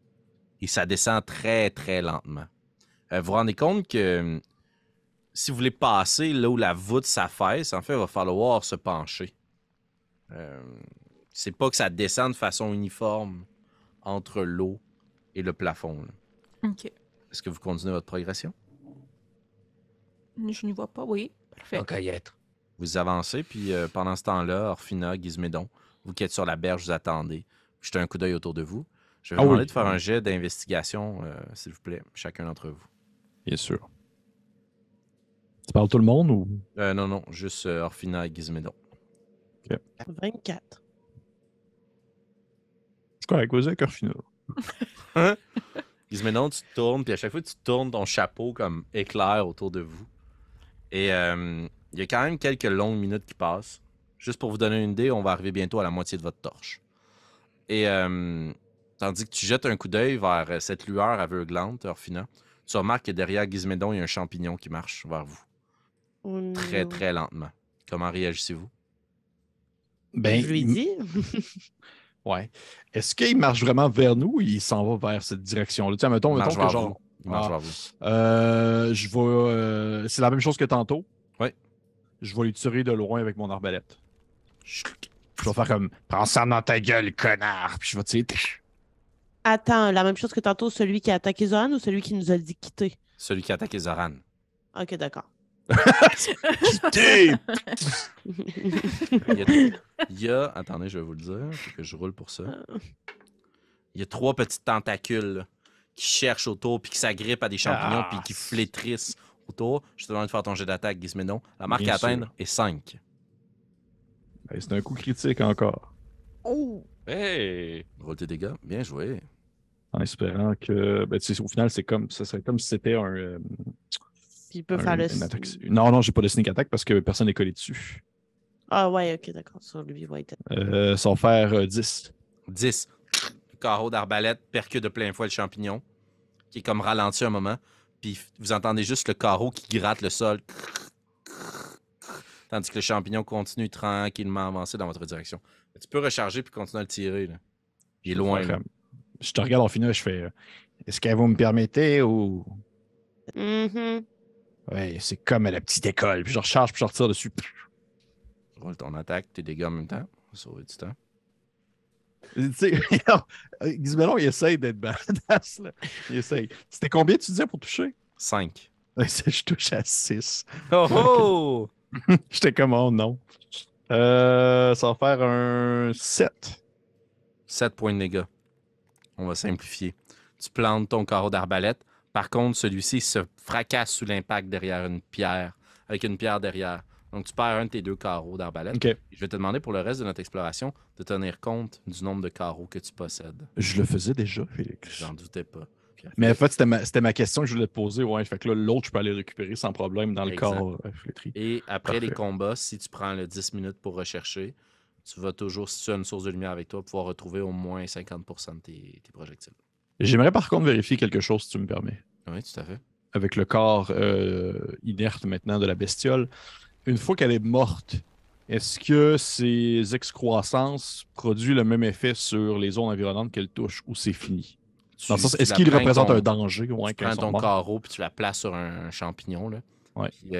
Et ça descend très, très lentement. Vous vous rendez compte que si vous voulez passer là où la voûte s'affaisse, en fait, il va falloir se pencher. C'est pas que ça descend de façon uniforme entre l'eau et le plafond. Là. Ok. Est-ce que vous continuez votre progression? Je n'y vois pas, oui. Parfait. Tant qu'à y être. Vous avancez, puis pendant ce temps-là, Orfina, Gizmédon, vous qui êtes sur la berge, vous attendez. Jetez un coup d'œil autour de vous. Je vais vous demander de faire un jet d'investigation, s'il vous plaît, chacun d'entre vous. Bien sûr. Tu parles tout le monde ou? Non, juste Orfina et Gizmédon. 24. C'est quoi avec vos avec Orfina? Gizmédon, tu te tournes, puis à chaque fois que tu tournes, ton chapeau comme éclaire autour de vous. Et il y a quand même quelques longues minutes qui passent. Juste pour vous donner une idée, on va arriver bientôt à la moitié de votre torche. Et tandis que tu jettes un coup d'œil vers cette lueur aveuglante, Orfina, tu remarques que derrière Gizmédon, il y a un champignon qui marche vers vous. Oh Très, non. très lentement. Comment réagissez-vous? Ben, Je lui dis. ouais. Est-ce qu'il marche vraiment vers nous ou il s'en va vers cette direction-là? Tu sais, mettons Il marche que vers genre. vous. Il marche vers vous. Je vais. C'est la même chose que tantôt. Oui. Je vais lui tirer de loin avec mon arbalète. Je vais faire comme prends ça dans ta gueule, connard! Puis je vais tirer. Attends, la même chose que tantôt, celui qui a attaqué Zoran ou celui qui nous a dit quitter? Celui qui a attaqué Zoran. Ok, d'accord. Quitter! Il y a... Attendez, je vais vous le dire. Faut que je roule pour ça. Il y a 3 petites tentacules là, qui cherchent autour, puis qui s'agrippent à des champignons, puis qui flétrissent autour. Je te demande de faire ton jet d'attaque, Gizmédon. La marque Bien à atteindre sûr. est 5. Ben, c'est un coup critique encore. Oh! Hey! Roule tes dégâts. Bien joué. En espérant que. Ben, tu sais, au final, ça serait comme si c'était un. Puis il peut faire le. une attaque. Non, j'ai pas de sneak attack parce que personne n'est collé dessus. Ah ouais, ok, d'accord. Sur lui, va être. Ça va faire 10. 10. Le carreau d'arbalète percute de plein fouet le champignon, qui est comme ralenti un moment. Puis vous entendez juste le carreau qui gratte le sol. Tandis que le champignon continue tranquillement à avancer dans votre direction. Tu peux recharger puis continuer à le tirer. Là. Il est loin. Là. Je te regarde en final, je fais est-ce que vous me permettez ou. Mhm. Ouais, c'est comme à la petite école. Puis je recharge, puis je retire dessus. Roule ton attaque, tes dégâts en même temps. Ça va sauver du temps. Tu sais, Gizmédon, il essaye d'être badass. Là. Il essaye. C'était combien tu disais pour toucher? 5. Je touche à 6. Oh oh! J'étais comme, oh non. Ça va faire un 7. 7 points de dégâts. On va simplifier. Tu plantes ton carreau d'arbalète. Par contre, celui-ci se fracasse sous l'impact derrière une pierre, avec une pierre derrière. Donc, tu perds un de tes 2 carreaux d'arbalète. OK. Je vais te demander pour le reste de notre exploration de tenir compte du nombre de carreaux que tu possèdes. Je le faisais déjà, Félix. J'en doutais pas. Mais en fait, c'était ma question que je voulais te poser. Ouais, fait que là, l'autre, je peux aller récupérer sans problème dans le Exact. corps flétri. Et après les Parfait. combats, si tu prends le 10 minutes pour rechercher, tu vas toujours, si tu as une source de lumière avec toi, pouvoir retrouver au moins 50% de tes projectiles. J'aimerais par contre vérifier quelque chose, si tu me permets. Oui, tout à fait. Avec le corps inerte maintenant de la bestiole. Une fois qu'elle est morte, est-ce que ses excroissances produisent le même effet sur les zones environnantes qu'elle touche ou c'est fini? Dans le sens, est-ce qu'il représente un danger? Ouais, tu prends ton carreau puis tu la places sur un champignon. Là. Ouais. Puis,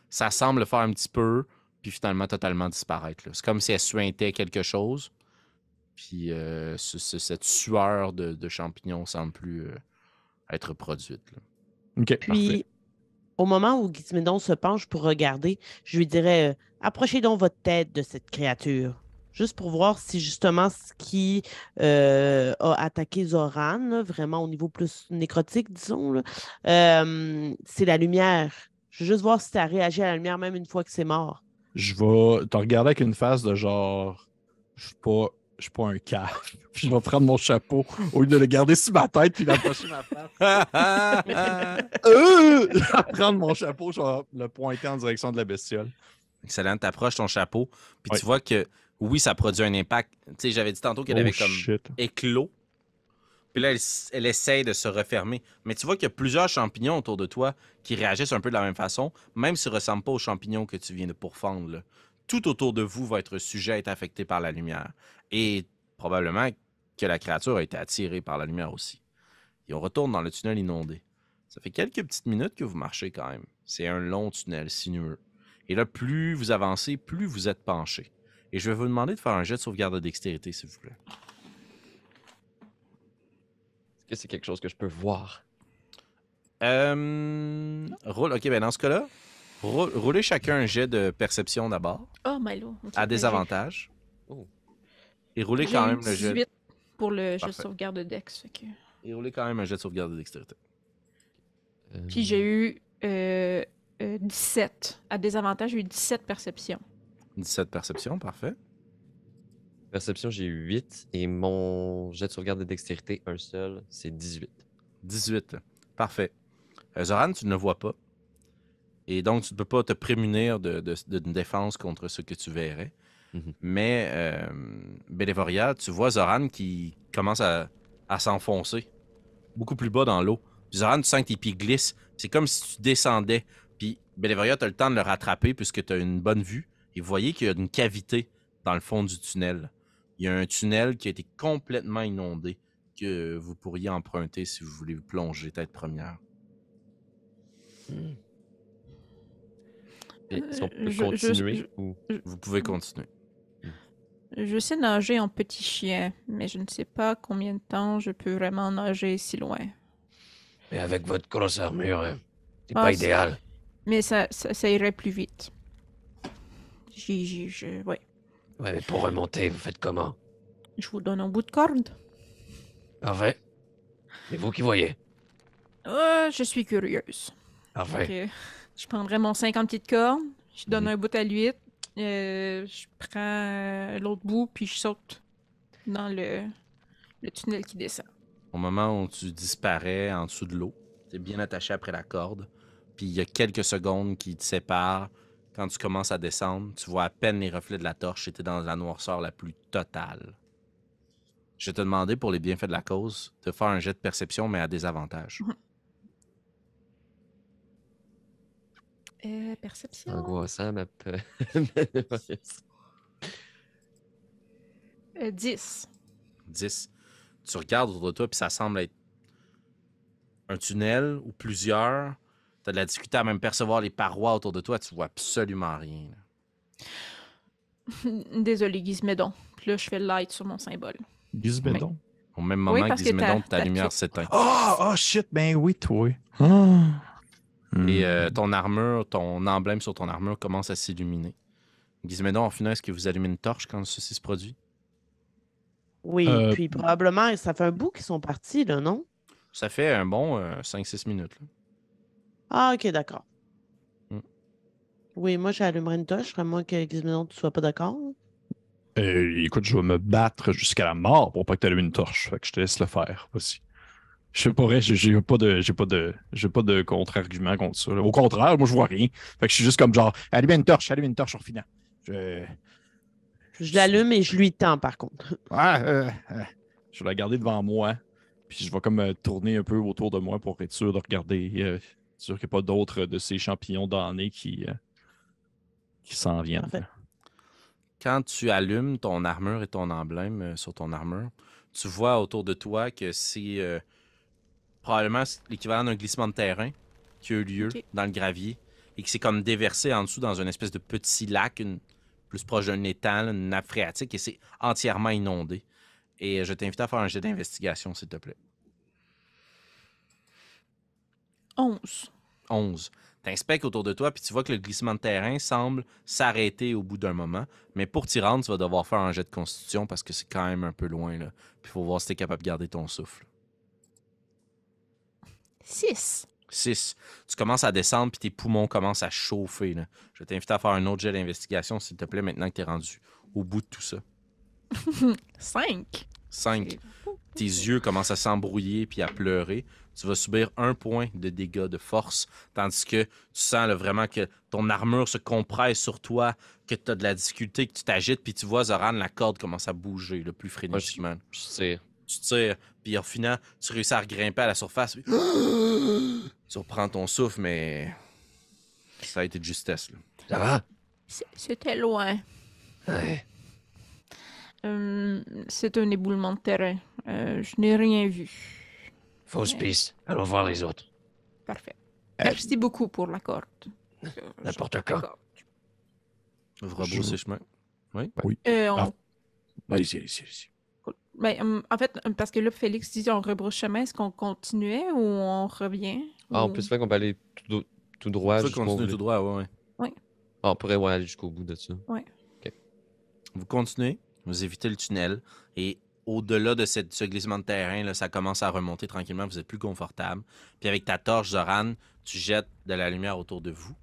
ça semble faire un petit peu, puis finalement totalement disparaître. Là. C'est comme si elle suintait quelque chose. Puis cette sueur de champignon semble plus être produite. Là. OK, Puis, parfait. au moment où Gizmédon se penche pour regarder, je lui dirais approchez donc votre tête de cette créature. Juste pour voir si justement ce qui a attaqué Zoran, là, vraiment au niveau plus nécrotique, disons, là, c'est la lumière. Je veux juste voir si ça réagit à la lumière même une fois que c'est mort. Je vais te regarder avec une face de genre, je suis pas un cave. Puis je vais prendre mon chapeau au lieu de le garder sur ma tête puis d'approcher ma face. Je vais prendre mon chapeau, je vais le pointer en direction de la bestiole. Excellent. Tu approches ton chapeau, puis Ouais. tu vois que oui, ça produit un impact. Tu sais, j'avais dit tantôt qu'elle avait comme Shit. éclos. Puis là, elle essaye de se refermer. Mais tu vois qu'il y a plusieurs champignons autour de toi qui réagissent un peu de la même façon, même s'ils ne ressemblent pas aux champignons que tu viens de pourfendre. Là. Tout autour de vous va être sujet à être affecté par la lumière. Et probablement que la créature a été attirée par la lumière aussi. Et on retourne dans le tunnel inondé. Ça fait quelques petites minutes que vous marchez quand même. C'est un long tunnel sinueux. Et là, plus vous avancez, plus vous êtes penché. Et je vais vous demander de faire un jet de sauvegarde de dextérité, s'il vous plaît. Est-ce que c'est quelque chose que je peux voir? Roule. OK, ben dans ce cas-là, roulez chacun un jet de perception d'abord, Oh, Milo. ok, à ben, désavantage. Oh. Et roulez j'ai quand eu même le jet. 18 pour le jet de Parfait. sauvegarde de Dex. Fait que... Et roulez quand même un jet de sauvegarde de dextérité. Puis j'ai eu 17. À désavantage, j'ai eu 17 perceptions. 17 perception, parfait. Perception, j'ai 8. Et mon jet de sauvegarde de dextérité, un seul, c'est 18. 18. Parfait. Zoran, tu ne le vois pas. Et donc, tu ne peux pas te prémunir d'une défense contre ce que tu verrais. Mhm. Mais, Bélévoria, tu vois Zoran qui commence à s'enfoncer beaucoup plus bas dans l'eau. Puis Zoran, tu sens que tes pieds glissent. C'est comme si tu descendais. Puis Bélévoria, tu as le temps de le rattraper puisque tu as une bonne vue. Et vous voyez qu'il y a une cavité dans le fond du tunnel. Il y a un tunnel qui a été complètement inondé que vous pourriez emprunter si vous voulez vous plonger tête première. Et est-ce qu'on peut je- continuer ou... Vous pouvez continuer. Je sais nager en petit chien, mais je ne sais pas combien de temps je peux vraiment nager si loin. Mais avec votre grosse armure, c'est Ah, pas c'est- idéal. Mais ça irait plus vite. Ouais. Ouais, mais pour remonter, vous faites comment? Je vous donne un bout de corde. Parfait. C'est vous qui voyez. Je suis curieuse. Parfait. Fait que je prendrais mon 50 petites cordes, je donne Mhm. un bout à l'huître, je prends l'autre bout, puis je saute dans le tunnel qui descend. Au moment où tu disparais en dessous de l'eau, tu es bien attaché après la corde. Puis il y a quelques secondes qui te séparent. Quand tu commences à descendre, tu vois à peine les reflets de la torche et tu es dans la noirceur la plus totale. Je vais te demander, pour les bienfaits de la cause, de faire un jet de perception, mais à désavantage. Perception. Angoissant, ma peur. 10. 10. Tu regardes autour de toi, puis ça semble être un tunnel ou plusieurs. Tu as de la difficulté à même percevoir les parois autour de toi. Tu vois absolument rien. Là. Désolé, Gizmédon. Puis là, je fais light sur mon symbole. Gizmédon. Au même moment parce que que Gizmédon, ta ta lumière pique. s'éteint. Oh shit, ben oui, toi. Ah. Et ton armure, ton emblème sur ton armure commence à s'illuminer. Gizmédon, en final, est-ce que vous allumez une torche quand ceci se produit? Oui, puis probablement, ça fait un bout qu'ils sont partis, là, non? Ça fait un bon 5-6 minutes. Là. Ah, OK, d'accord. Mm. Oui, moi, j'allumerai une torche, à moins que Gizmédon, tu sois pas d'accord. Écoute, je vais me battre jusqu'à la mort pour pas que tu allumes une torche. Fait que je te laisse le faire aussi. Je sais pas vrai, j'ai pas de contre-argument contre ça. Au contraire, moi je vois rien. Fait que je suis juste comme genre allumer une torche en finant. Je l'allume et je lui tends, par contre. Je vais la garder devant moi. Puis je vais comme tourner un peu autour de moi pour être sûr de regarder. Sûr qu'il n'y a pas d'autres de ces champignons damnés qui s'en viennent. Parfait. Quand tu allumes ton armure et ton emblème sur ton armure, tu vois autour de toi que c'est probablement l'équivalent d'un glissement de terrain qui a eu lieu dans le gravier et qui s'est comme déversé en dessous dans une espèce de petit lac, plus proche d'un étang, une nappe phréatique, et c'est entièrement inondé. Et je t'invite à faire un jet d'investigation, s'il te plaît. 11. 11. T'inspectes autour de toi, puis tu vois que le glissement de terrain semble s'arrêter au bout d'un moment. Mais pour t'y rendre, tu vas devoir faire un jet de constitution parce que c'est quand même un peu loin, là. Puis il faut voir si t'es capable de garder ton souffle. 6. 6. Tu commences à descendre, puis tes poumons commencent à chauffer, là. Je t'invite à faire un autre jet d'investigation, s'il te plaît, maintenant que t'es rendu au bout de tout ça. 5. 5. Tes yeux commencent à s'embrouiller puis à pleurer. Tu vas subir 1 point de dégâts de force, tandis que tu sens là, vraiment que ton armure se compresse sur toi, que tu as de la difficulté, que tu t'agites, puis tu vois, Zoran, la corde commence à bouger le plus frénétiquement. Je tire. Tu tires, puis au final, tu réussis à regrimper à la surface. Puis... tu reprends ton souffle, mais ça a été de justesse. Là. Ça va? C'était loin. Ouais. C'est un éboulement de terrain. Je n'ai rien vu. Fausse piste. Allons voir les autres. Parfait. Merci beaucoup pour la corde. N'importe quoi. Vous rebroussez chemin. Oui? Allez-y. Ben, en fait, parce que là, Félix dit on rebrousse chemin. Est-ce qu'on continuait ou on revient? Ah, ou... on peut se faire qu'on va aller tout droit Tu peux jusqu'au continuer bout. tout droit, ouais. Ah, on pourrait aller jusqu'au bout de ça. Ouais. OK. Vous continuez, vous évitez le tunnel, et au-delà de ce glissement de terrain, là, ça commence à remonter tranquillement, vous êtes plus confortable. Puis avec ta torche, Zoran, tu jettes de la lumière autour de vous.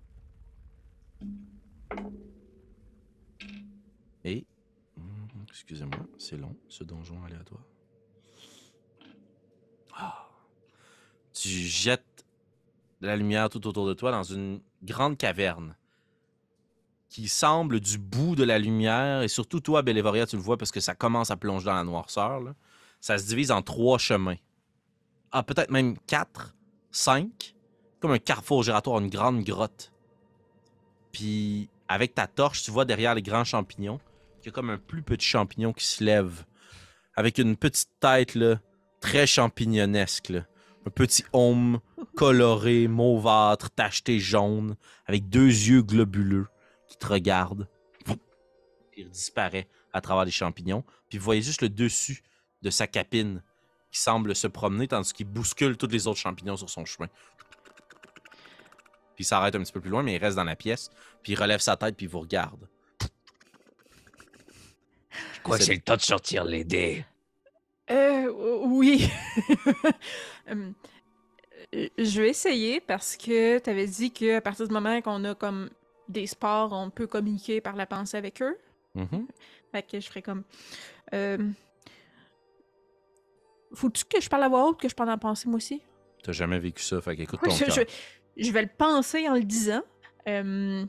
Et... excusez-moi, c'est long, ce donjon aléatoire. Tu jettes de la lumière tout autour de toi dans une grande caverne qui semble du bout de la lumière, et surtout toi, Bélévoria, tu le vois parce que ça commence à plonger dans la noirceur. Là. Ça se divise en 3 chemins. Ah, peut-être même 4, 5, comme un carrefour giratoire, une grande grotte. Puis, avec ta torche, tu vois derrière les grands champignons qu'il y a comme un plus petit champignon qui se lève, avec une petite tête là, très champignonesque. Là. Un petit homme coloré, mauvâtre, tacheté jaune, avec 2 yeux globuleux qui te regarde. Il disparaît à travers les champignons. Puis vous voyez juste le dessus de sa capine qui semble se promener tandis qu'il bouscule tous les autres champignons sur son chemin. Puis il s'arrête un petit peu plus loin, mais il reste dans la pièce. Puis il relève sa tête puis il vous regarde. Je crois que c'est le temps de sortir les dés. Oui. Je vais essayer parce que tu avais dit qu'à partir du moment qu'on a comme des sports, on peut communiquer par la pensée avec eux. Mm-hmm. Fait que je ferais comme... faut-tu que je parle à voix haute, que je parle en pensée moi aussi? T'as jamais vécu ça, fait qu'écoute Oui, ton cœur. je vais le penser en le disant. Nous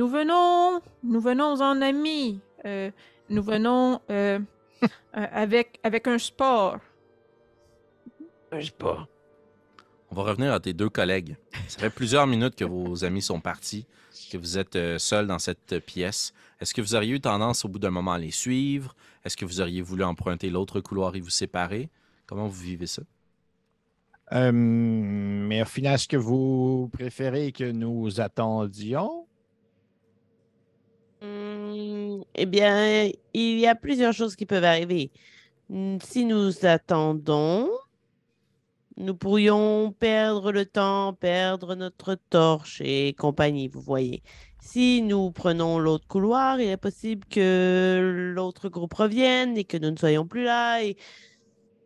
venons en amis. Nous venons avec un sport. Un sport. On va revenir à tes 2 collègues. Ça fait plusieurs minutes que vos amis sont partis, que vous êtes seuls dans cette pièce. Est-ce que vous auriez eu tendance au bout d'un moment à les suivre? Est-ce que vous auriez voulu emprunter l'autre couloir et vous séparer? Comment vous vivez ça? Mais au final, est-ce que vous préférez que nous attendions? Eh bien, il y a plusieurs choses qui peuvent arriver. Si nous attendons, Nous pourrions perdre le temps, perdre notre torche et compagnie, vous voyez. Si nous prenons l'autre couloir, il est possible que l'autre groupe revienne et que nous ne soyons plus là.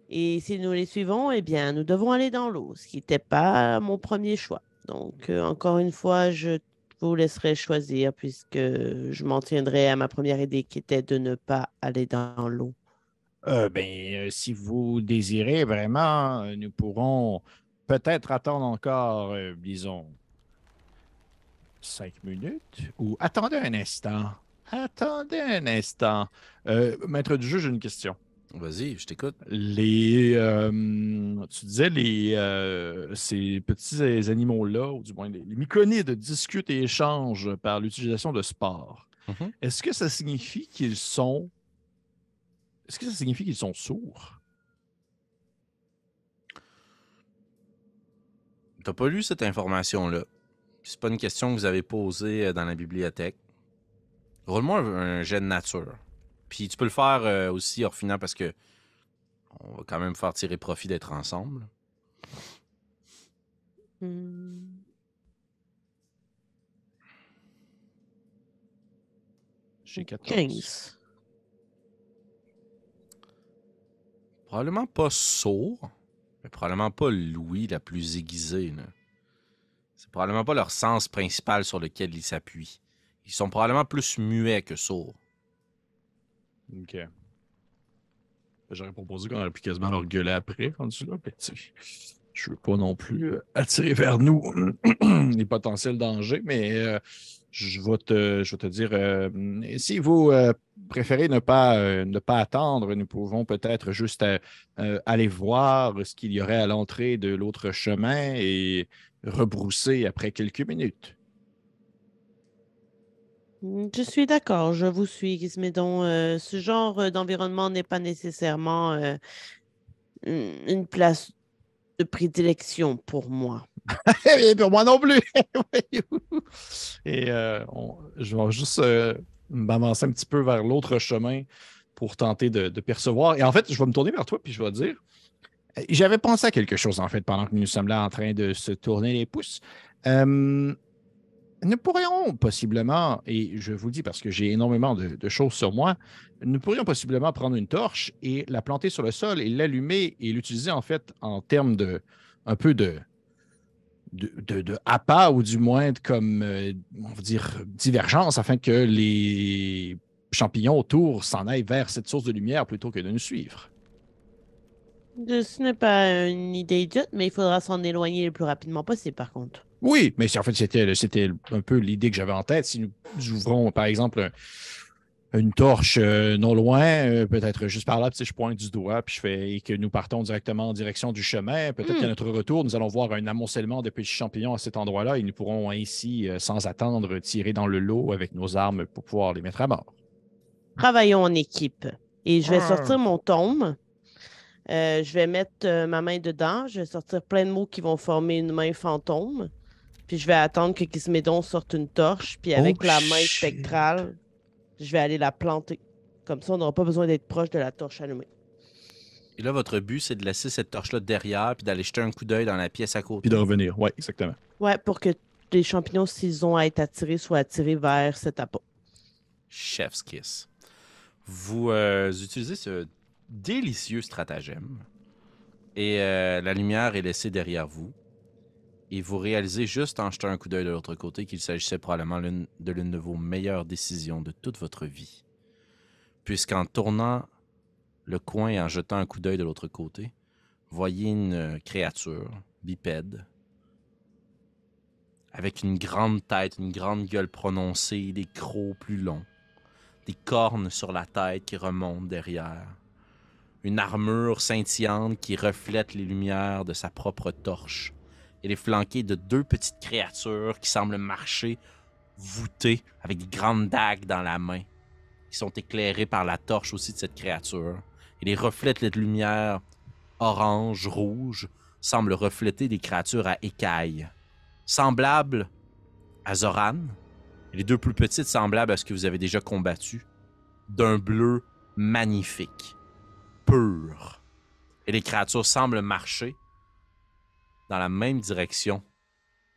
Et si nous les suivons, eh bien, nous devons aller dans l'eau, ce qui n'était pas mon premier choix. Donc, encore une fois, je vous laisserai choisir puisque je m'en tiendrai à ma première idée qui était de ne pas aller dans l'eau. Si vous désirez vraiment, nous pourrons peut-être attendre encore, disons, 5 minutes ou attendez un instant. Attendez un instant. Maître du jeu, j'ai une question. Vas-y, je t'écoute. Tu disais ces petits animaux-là, ou du moins les myconides, discutent et échangent par l'utilisation de spores. Mhm. Est-ce que ça signifie qu'ils sont sourds? T'as pas lu cette information-là. C'est pas une question que vous avez posée dans la bibliothèque. Roule-moi un jet de nature. Puis tu peux le faire aussi, Orphina, parce que on va quand même faire tirer profit d'être ensemble. J'ai 14. 15. Probablement pas sourd, mais probablement pas l'ouïe la plus aiguisée, là. C'est probablement pas leur sens principal sur lequel ils s'appuient. Ils sont probablement plus muets que sourds. OK. J'aurais proposé qu'on aurait pu quasiment leur gueuler après, rendu là. Mais je veux pas non plus attirer vers nous les potentiels dangers, mais je vais te dire, si vous préférez ne pas attendre, nous pouvons peut-être juste aller voir ce qu'il y aurait à l'entrée de l'autre chemin et rebrousser après quelques minutes. Je suis d'accord, je vous suis, Gizmédon. Ce genre d'environnement n'est pas nécessairement une place de prédilection pour moi. Et pour moi non plus. Et je vais juste m'avancer un petit peu vers l'autre chemin pour tenter de percevoir. Et en fait, je vais me tourner vers toi puis je vais dire, j'avais pensé à quelque chose en fait pendant que nous sommes là en train de se tourner les pouces. Nous pourrions possiblement, et je vous le dis parce que j'ai énormément de choses sur moi, nous pourrions possiblement prendre une torche et la planter sur le sol et l'allumer et l'utiliser en fait en termes de un peu de appât ou du moins comme, on va dire, divergence afin que les champignons autour s'en aillent vers cette source de lumière plutôt que de nous suivre. Ce n'est pas une idée idiote, mais il faudra s'en éloigner le plus rapidement possible, par contre. Oui, mais en fait, c'était un peu l'idée que j'avais en tête. Si nous ouvrons, par exemple, une torche non loin, peut-être juste par là, je pointe du doigt, puis et que nous partons directement en direction du chemin, peut-être qu'à notre retour, nous allons voir un amoncellement de petits champignons à cet endroit-là et nous pourrons ainsi, sans attendre, tirer dans le lot avec nos armes pour pouvoir les mettre à mort. Travaillons en équipe. Et je vais sortir mon tome. Je vais mettre ma main dedans. Je vais sortir plein de mots qui vont former une main fantôme. Puis je vais attendre que Gizmédon sorte une torche. Puis avec la main spectrale, je vais aller la planter. Comme ça, on n'aura pas besoin d'être proche de la torche allumée. Et là, votre but, c'est de laisser cette torche-là derrière puis d'aller jeter un coup d'œil dans la pièce à côté. Puis de revenir, oui, exactement. Ouais, pour que les champignons, s'ils ont à être attirés, soient attirés vers cet appât. Chef's kiss. Vous utilisez ce délicieux stratagème et la lumière est laissée derrière vous. Et vous réalisez juste en jetant un coup d'œil de l'autre côté qu'il s'agissait probablement de l'une de vos meilleures décisions de toute votre vie. Puisqu'en tournant le coin et en jetant un coup d'œil de l'autre côté, voyez une créature bipède avec une grande tête, une grande gueule prononcée, des crocs plus longs, des cornes sur la tête qui remontent derrière, une armure scintillante qui reflète les lumières de sa propre torche. Elle est flanquée de 2 petites créatures qui semblent marcher voûtées avec des grandes dagues dans la main, qui sont éclairées par la torche aussi de cette créature. Et les reflets de lumière orange, rouge, semblent refléter des créatures à écailles, semblables à Zoran. Et les 2 plus petites semblables à ce que vous avez déjà combattu, d'un bleu magnifique, pur. Et les créatures semblent marcher dans la même direction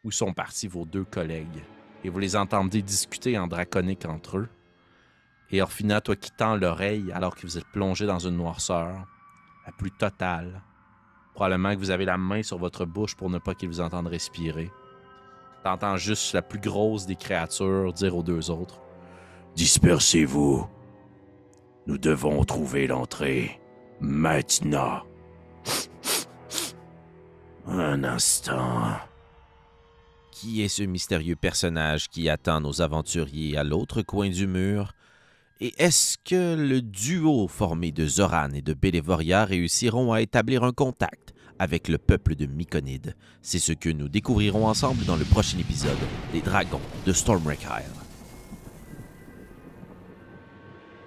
où sont partis vos 2 collègues. Et vous les entendez discuter en draconique entre eux. Et Orphina, toi qui tends l'oreille alors que vous êtes plongé dans une noirceur, la plus totale. Probablement que vous avez la main sur votre bouche pour ne pas qu'ils vous entendent respirer. T'entends juste la plus grosse des créatures dire aux 2 autres. Dispersez-vous. Nous devons trouver l'entrée. Maintenant. Un instant. Qui est ce mystérieux personnage qui attend nos aventuriers à l'autre coin du mur? Et est-ce que le duo formé de Zoran et de Bélévoria réussiront à établir un contact avec le peuple de Myconide? C'est ce que nous découvrirons ensemble dans le prochain épisode des Dragons de Stormwreck Isle.